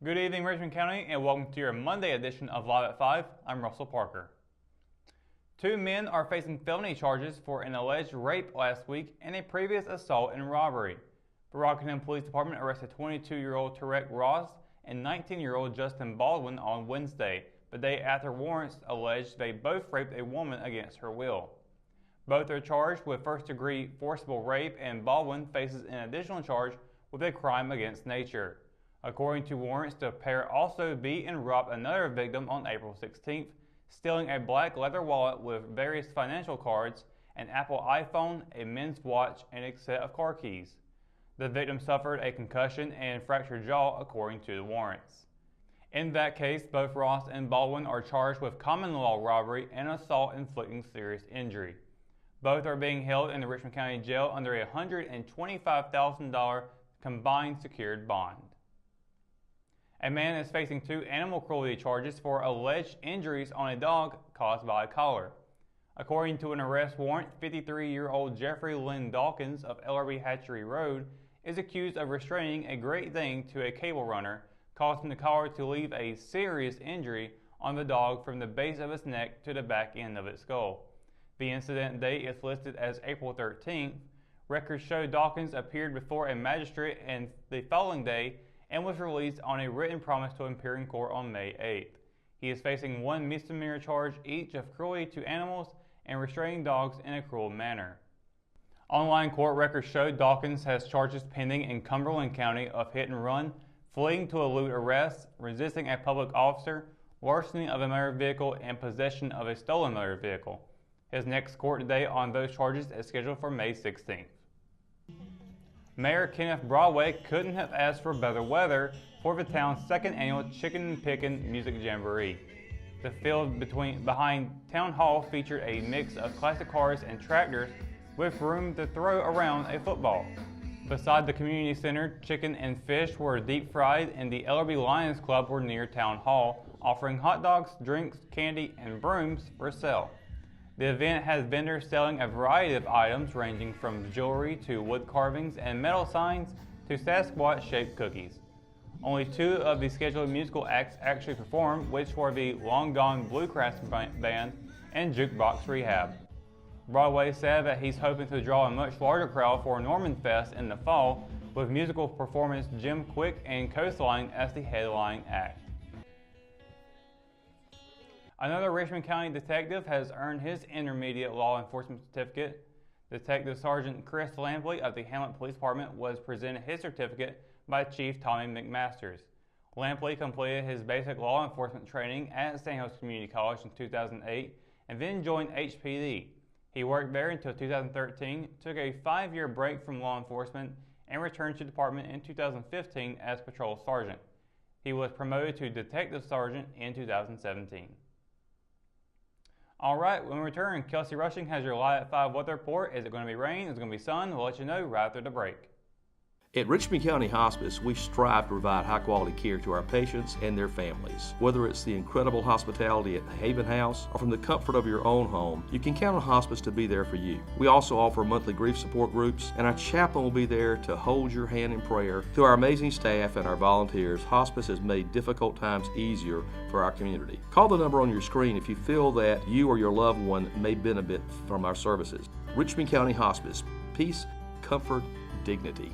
Good evening, Richmond County, and welcome to your Monday edition of Live at 5. I'm Russell Parker. Two men are facing felony charges for an alleged rape last week and a previous assault and robbery. The Rockingham Police Department arrested 22-year-old Tarek Ross and 19-year-old Justin Baldwin on Wednesday, the day after warrants alleged they both raped a woman against her will. Both are charged with first-degree forcible rape, and Baldwin faces an additional charge with a crime against nature. According to warrants, the pair also beat and robbed another victim on April 16th, stealing a black leather wallet with various financial cards, an Apple iPhone, a men's watch, and a set of car keys. The victim suffered a concussion and fractured jaw, according to the warrants. In that case, both Ross and Baldwin are charged with common law robbery and assault inflicting serious injury. Both are being held in the Richmond County Jail under a $125,000 combined secured bond. A man is facing 2 animal cruelty charges for alleged injuries on a dog caused by a collar. According to an arrest warrant, 53-year-old Jeffrey Lynn Dawkins of LRB Hatchery Road is accused of restraining a Great Dane to a cable runner, causing the collar to leave a serious injury on the dog from the base of its neck to the back end of its skull. The incident date is listed as April 13th. Records show Dawkins appeared before a magistrate and the following day and was released on a written promise to appear in court on May 8th. He is facing 1 misdemeanor charge each of cruelty to animals and restraining dogs in a cruel manner. Online court records show Dawkins has charges pending in Cumberland County of hit and run, fleeing to elude arrest, resisting a public officer, larceny of a motor vehicle, and possession of a stolen motor vehicle. His next court date on those charges is scheduled for May 16th. Mayor Kenneth Broadway couldn't have asked for better weather for the town's second annual Chicken Pickin' Music Jamboree. The field behind Town Hall featured a mix of classic cars and tractors with room to throw around a football. Beside the community center, chicken and fish were deep fried, and the LRB Lions Club were near Town Hall, offering hot dogs, drinks, candy, and brooms for sale. The event has vendors selling a variety of items ranging from jewelry to wood carvings and metal signs to Sasquatch-shaped cookies. Only 2 of the scheduled musical acts actually performed, which were the Long Gone Bluegrass Band and Jukebox Rehab. Broadway said that he's hoping to draw a much larger crowd for Norman Fest in the fall, with musical performance Jim Quick and Coastline as the headline act. Another Richmond County detective has earned his intermediate law enforcement certificate. Detective Sergeant Chris Lampley of the Hamlet Police Department was presented his certificate by Chief Tommy McMasters. Lampley completed his basic law enforcement training at Sandhills Community College in 2008 and then joined HPD. He worked there until 2013, took a 5-year break from law enforcement, and returned to the department in 2015 as patrol sergeant. He was promoted to detective sergeant in 2017. All right, when we return, Kelsey Rushing has your Live at 5 weather report. Is it going to be rain? Is it going to be sun? We'll let you know right after the break. At Richmond County Hospice, we strive to provide high-quality care to our patients and their families. Whether it's the incredible hospitality at the Haven House or from the comfort of your own home, you can count on Hospice to be there for you. We also offer monthly grief support groups, and our chaplain will be there to hold your hand in prayer. Through our amazing staff and our volunteers, Hospice has made difficult times easier for our community. Call the number on your screen if you feel that you or your loved one may benefit from our services. Richmond County Hospice. Peace, comfort, dignity.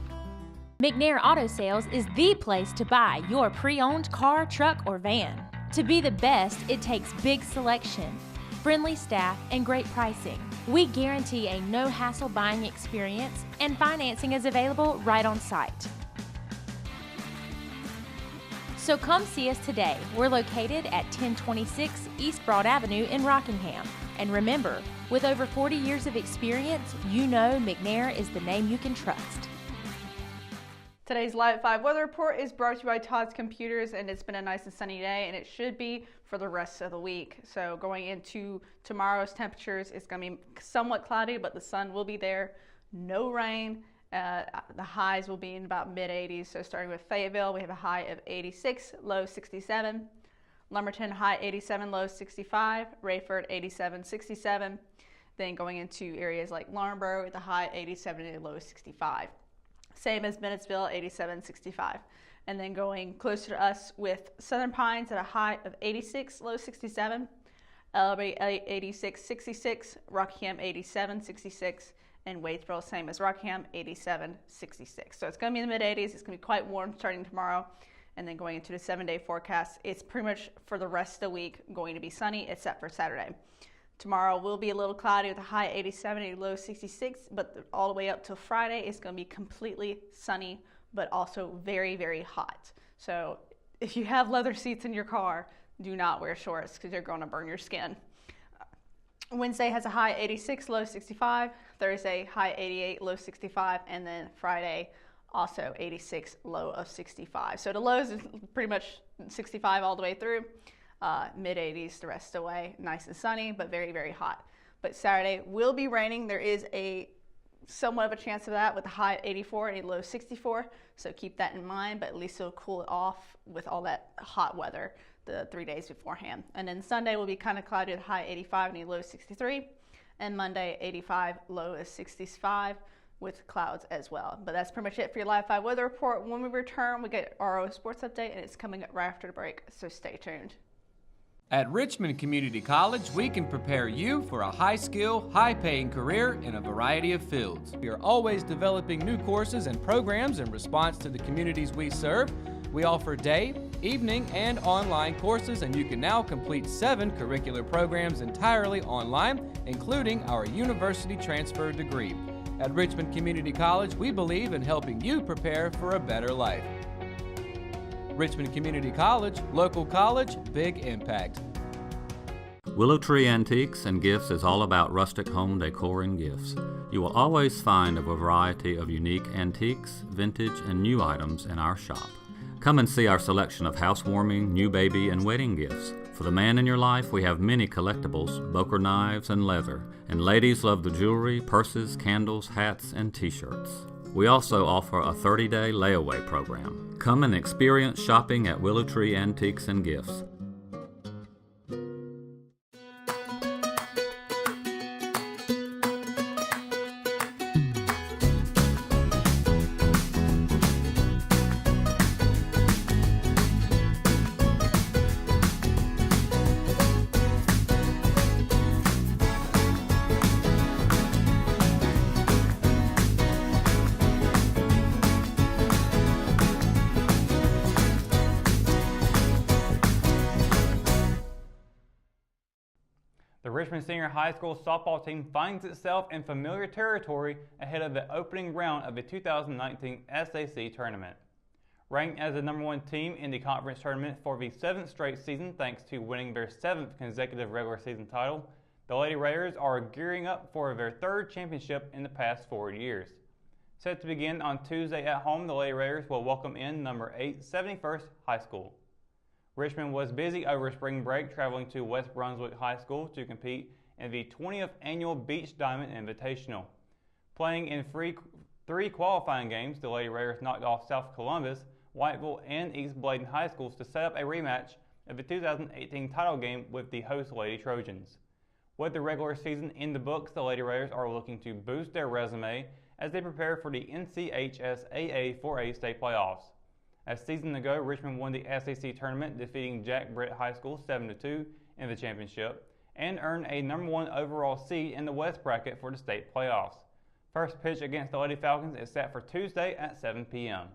McNair Auto Sales is the place to buy your pre-owned car, truck, or van. To be the best, it takes big selection, friendly staff, and great pricing. We guarantee a no-hassle buying experience, and financing is available right on site. So come see us today. We're located at 1026 East Broad Avenue in Rockingham. And remember, with over 40 years of experience, you know McNair is the name you can trust. Today's Live at 5 weather report is brought to you by Todd's Computers, and it's been a nice and sunny day, and it should be for the rest of the week. So going into tomorrow's temperatures, it's going to be somewhat cloudy, but the sun will be there. No rain. The highs will be in about mid-80s. So starting with Fayetteville, we have a high of 86, low 67. Lumberton, high 87, low 65. Rayford, 87, 67. Then going into areas like Laurinburg with a high 87 and a low 65. Same as Bennettsville, 87, 65. And then going closer to us with Southern Pines at a high of 86, low 67. LB 86, 66. Rockingham 87, 66. And Wadesboro, same as Rockingham, 87, 66. So it's going to be in the mid-80s. It's going to be quite warm starting tomorrow. And then going into the 7-day forecast, it's pretty much for the rest of the week going to be sunny, except for Saturday. Tomorrow will be a little cloudy with a high 87 and a low 66, but all the way up till Friday, it's going to be completely sunny, but also very, very hot. So if you have leather seats in your car, do not wear shorts because you're going to burn your skin. Wednesday has a high 86, low 65. Thursday, high 88, low 65. And then Friday, also 86, low of 65. So the lows is pretty much 65 all the way through. Mid-80s the rest of the way. Nice and sunny, but very, very hot. But Saturday will be raining. There is a somewhat of a chance of that with a high 84 and a low 64. So keep that in mind, but at least it'll cool it off with all that hot weather the 3 days beforehand. And then Sunday will be kind of cloudy with high 85 and a low 63. And Monday, 85, low is 65 with clouds as well. But that's pretty much it for your Live 5 weather report. When we return, we get RO Sports Update, and it's coming up right after the break, so stay tuned. At Richmond Community College, we can prepare you for a high-skill, high-paying career in a variety of fields. We are always developing new courses and programs in response to the communities we serve. We offer day, evening, and online courses, and you can now complete 7 curricular programs entirely online, including our university transfer degree. At Richmond Community College, we believe in helping you prepare for a better life. Richmond Community College, local college, big impact. Willow Tree Antiques and Gifts is all about rustic home decor and gifts. You will always find a variety of unique antiques, vintage, and new items in our shop. Come and see our selection of housewarming, new baby, and wedding gifts. For the man in your life, we have many collectibles, Boker knives, and leather. And ladies love the jewelry, purses, candles, hats, and t-shirts. We also offer a 30-day layaway program. Come and experience shopping at Willow Tree Antiques and Gifts. The Richmond Senior High School softball team finds itself in familiar territory ahead of the opening round of the 2019 SAC tournament. Ranked as the #1 team in the conference tournament for the 7th straight season thanks to winning their 7th consecutive regular season title, the Lady Raiders are gearing up for their 3rd championship in the past 4 years. Set to begin on Tuesday at home, the Lady Raiders will welcome in number 8 71st High School. Richmond was busy over spring break traveling to West Brunswick High School to compete in the 20th annual Beach Diamond Invitational. Playing in 3 qualifying games, the Lady Raiders knocked off South Columbus, Whiteville, and East Bladen High Schools to set up a rematch of the 2018 title game with the host Lady Trojans. With the regular season in the books, the Lady Raiders are looking to boost their resume as they prepare for the NCHSAA 4A state playoffs. A season ago, Richmond won the SAC tournament, defeating Jack Britt High School 7-2 in the championship, and earned a #1 overall seed in the West bracket for the state playoffs. First pitch against the Lady Falcons is set for Tuesday at 7 p.m.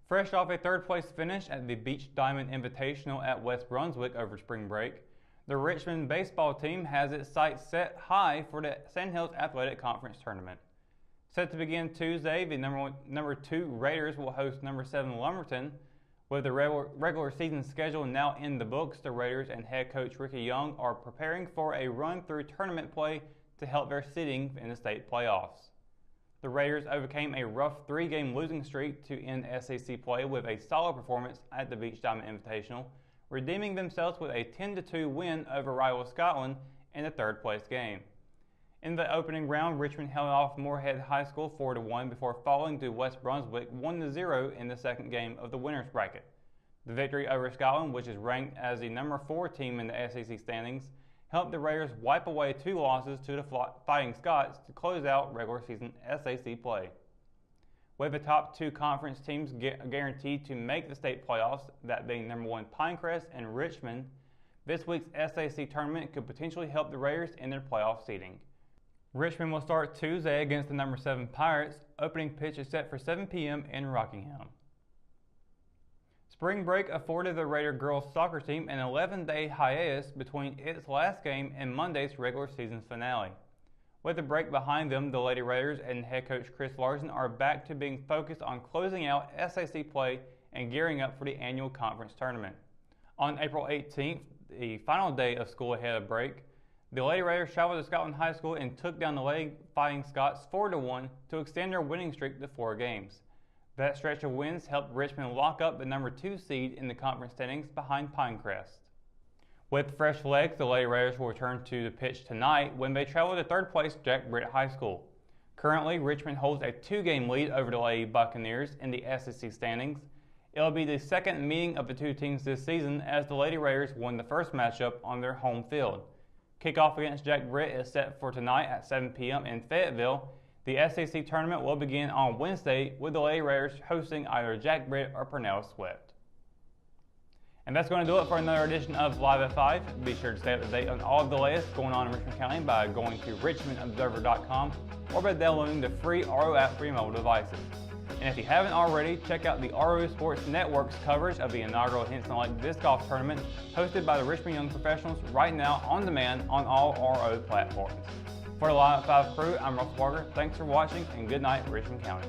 Fresh off a 3rd place finish at the Beach Diamond Invitational at West Brunswick over spring break, the Richmond baseball team has its sights set high for the Sandhills Athletic Conference tournament. Set to begin Tuesday, the number 2 Raiders will host number 7 Lumberton. With the regular season schedule now in the books, the Raiders and head coach Ricky Young are preparing for a run-through tournament play to help their seeding in the state playoffs. The Raiders overcame a rough 3-game losing streak to end SAC play with a solid performance at the Beach Diamond Invitational, redeeming themselves with a 10-2 win over rival Scotland in the 3rd place game. In the opening round, Richmond held off Moorhead High School 4-1 before falling to West Brunswick 1-0 in the 2nd game of the winners bracket. The victory over Scotland, which is ranked as the number 4 team in the SAC standings, helped the Raiders wipe away 2 losses to the Fighting Scots to close out regular season SAC play. with the top 2 conference teams guaranteed to make the state playoffs, that being number 1 Pinecrest and Richmond. This week's SAC tournament could potentially help the Raiders in their playoff seeding. Richmond will start Tuesday against the number 7 Pirates. Opening pitch is set for 7 p.m. in Rockingham. Spring break afforded the Raider girls soccer team an 11-day hiatus between its last game and Monday's regular season finale. With the break behind them, the Lady Raiders and head coach Chris Larson are back to being focused on closing out SAC play and gearing up for the annual conference tournament. On April 18th, the final day of school ahead of break, the Lady Raiders traveled to Scotland High School and took down the Lady Fighting Scots 4-1 to extend their winning streak to 4 games. That stretch of wins helped Richmond lock up the number 2 seed in the conference standings behind Pinecrest. With fresh legs, the Lady Raiders will return to the pitch tonight when they travel to 3rd place Jack Britt High School. Currently, Richmond holds a 2-game lead over the Lady Buccaneers in the SEC standings. It will be the second meeting of the 2 teams this season, as the Lady Raiders won the first matchup on their home field. Kickoff against Jack Britt is set for tonight at 7 p.m. in Fayetteville. The SEC tournament will begin on Wednesday, with the Lady Raiders hosting either Jack Britt or Purnell Swift. And that's going to do it for another edition of Live at 5. Be sure to stay up to date on all of the latest going on in Richmond County by going to richmondobserver.com or by downloading the free RO app for your mobile devices. And if you haven't already, check out the RO Sports Network's coverage of the inaugural Henson Lake Disc Golf Tournament hosted by the Richmond Young Professionals right now on demand on all RO platforms. For the Live at 5 crew, I'm Russell Parker. Thanks for watching and good night, Richmond County.